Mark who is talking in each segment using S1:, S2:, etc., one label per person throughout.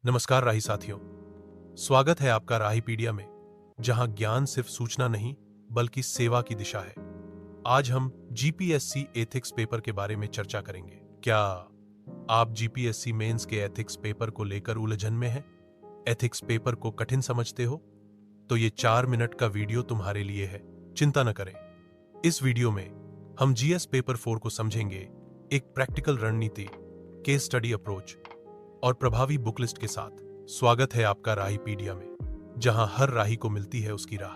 S1: नमस्कार राही साथियों, स्वागत है आपका राहीपीडिया में, जहां ज्ञान सिर्फ सूचना नहीं बल्कि सेवा की दिशा है। आज हम जीपीएससी एथिक्स पेपर के बारे में चर्चा करेंगे। क्या आप जीपीएससी मेंस के एथिक्स पेपर को लेकर उलझन में हैं? एथिक्स पेपर को कठिन समझते हो? तो ये 4 मिनट का वीडियो तुम्हारे लिए है। चिंता न करें। इस वीडियो में हम जीएस पेपर 4 को समझेंगे, एक प्रैक्टिकल रणनीति, केस स्टडी अप्रोच और प्रभावी बुक लिस्ट के साथ। स्वागत है आपका राहीपीडिया में, जहां हर राही को मिलती है उसकी राह।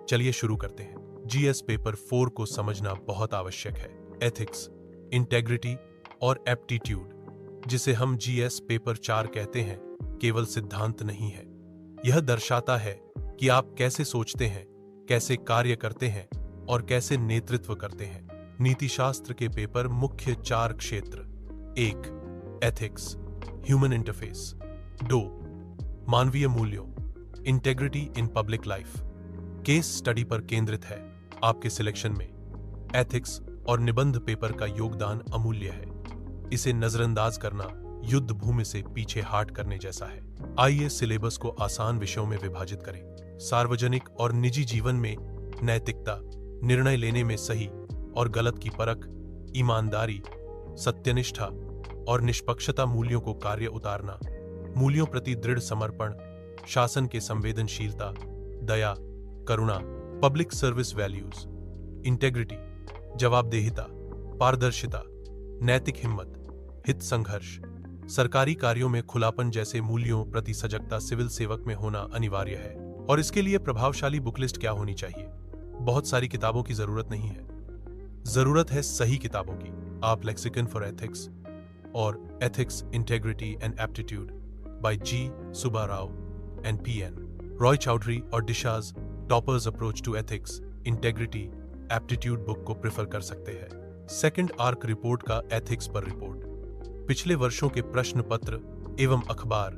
S1: चलिए शुरू करते हैं। जीएस पेपर 4 को समझना बहुत आवश्यक है। एथिक्स, इंटेग्रिटी और एप्टीट्यूड, जिसे हम जीएस पेपर 4 कहते हैं, केवल सिद्धांत नहीं है। यह दर्शाता है कि आप कैसे सोचते हैं, कैसे कार्य करते हैं और कैसे नेतृत्व करते हैं। नीतिशास्त्र के पेपर मुख्य 4 क्षेत्र: 1. Ethics, human interface. 2. मानवीय मूल्यों, integrity in public life. Case study पर केंद्रित है। आपके सिलेक्शन में एथिक्स और निबंध पेपर का योगदान अमूल्य है। इसे नजरअंदाज करना युद्ध भूमि से पीछे हाट करने जैसा है। आइए सिलेबस को आसान विषयों में विभाजित करें। सार्वजनिक और निजी जीवन में नैतिकता, निर्णय लेने में सही और गलत की परख, ईमानदारी, सत्यनिष्ठा और निष्पक्षता मूल्यों को कार्य उतारना, मूल्यों प्रति दृढ़ समर्पण, शासन के संवेदनशीलता, दया, करुणा, पब्लिक सर्विस वैल्यूज। इंटेग्रिटी, जवाबदेहिता, पारदर्शिता, नैतिक हिम्मत, हित संघर्ष, सरकारी कार्यों में खुलापन जैसे मूल्यों प्रति सजगता सिविल सेवक में होना अनिवार्य है। और इसके लिए प्रभावशाली बुकलिस्ट क्या होनी चाहिए? बहुत सारी किताबों की जरूरत नहीं है, जरूरत है सही किताबों की। आप लेक्सिकन फॉर एथिक्स और ethics, integrity and aptitude by G Subbarao and PN Roy Chaudhary और Disha's toppers approach to ethics, integrity, aptitude book को प्रेफर कर सकते हैं। सेकंड आर्क रिपोर्ट का एथिक्स पर रिपोर्ट पिछले वर्षों के प्रश्न पत्र एवं अखबार,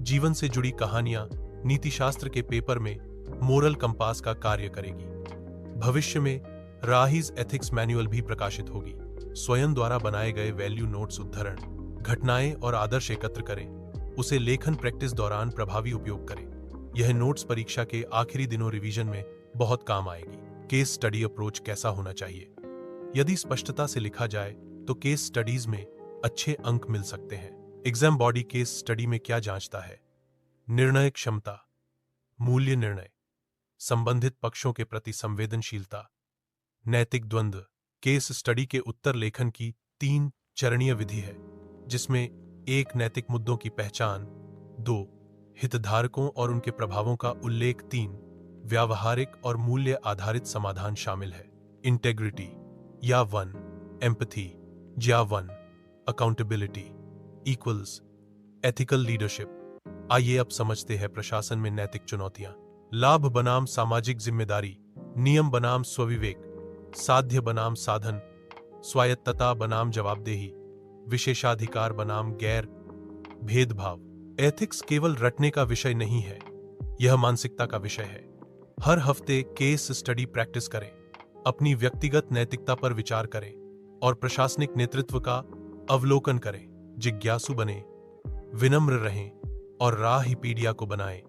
S1: जीवन से जुड़ी कहानियां नीतिशास्त्र के पेपर में मोरल कंपास का कार्य करेगी। भविष्य में राहीज एथिक्स मैनुअल भी प्रकाशित होगी। स्वयं द्वारा बनाए गए वैल्यू नोट्स, उद्धरण, घटनाएं और आदर्श एकत्र करें। उसे लेखन प्रैक्टिस दौरान प्रभावी उपयोग करें। यह नोट्स परीक्षा के आखिरी दिनों रिवीजन में बहुत काम आएगी। केस स्टडी अप्रोच कैसा होना चाहिए? यदि स्पष्टता से लिखा जाए तो केस स्टडीज में अच्छे अंक मिल सकते हैं। एग्जाम बॉडी केस स्टडी में क्या जांचता है? निर्णय क्षमता, मूल्य निर्णय, संबंधित पक्षों के प्रति संवेदनशीलता, नैतिक द्वंद्व। केस स्टडी के उत्तर लेखन की 3 चरणीय विधि है, जिसमें 1. नैतिक मुद्दों की पहचान, 2. हितधारकों और उनके प्रभावों का उल्लेख, 3. व्यावहारिक और मूल्य आधारित समाधान शामिल है। इंटेग्रिटी या 1. एम्पैथी या 1. Accountability equals ethical leadership. आइए अब समझते हैं प्रशासन में नैतिक चुनौतियां। लाभ बनाम सामाजिक जिम्मेदारी, नियम बनाम स्वविवेक, साध्य बनाम साधन, स्वायत्तता बनाम जवाबदेही, विशेषाधिकार बनाम गैर भेदभाव। एथिक्स केवल रटने का विषय नहीं है, यह मानसिकता का विषय है। हर हफ्ते केस स्टडी प्रैक्टिस करें, अपनी व्यक्तिगत नैतिकता पर विचार करें और प्रशासनिक नेतृत्व का अवलोकन करें। जिज्ञासु बने, विनम्र रहें और राहीपीडिया को बनाएं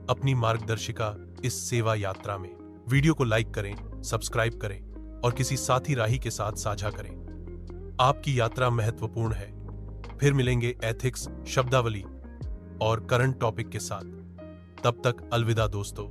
S1: अपनी मार्गदर्शिका इस सेवा यात्रा में। वीडियो को लाइक करें, सब्सक्राइब करें और किसी साथी राही के साथ साझा करें। आपकी यात्रा महत्वपूर्ण है। फिर मिलेंगे एथिक्स, शब्दावली और करंट टॉपिक के साथ। तब तक अलविदा दोस्तों।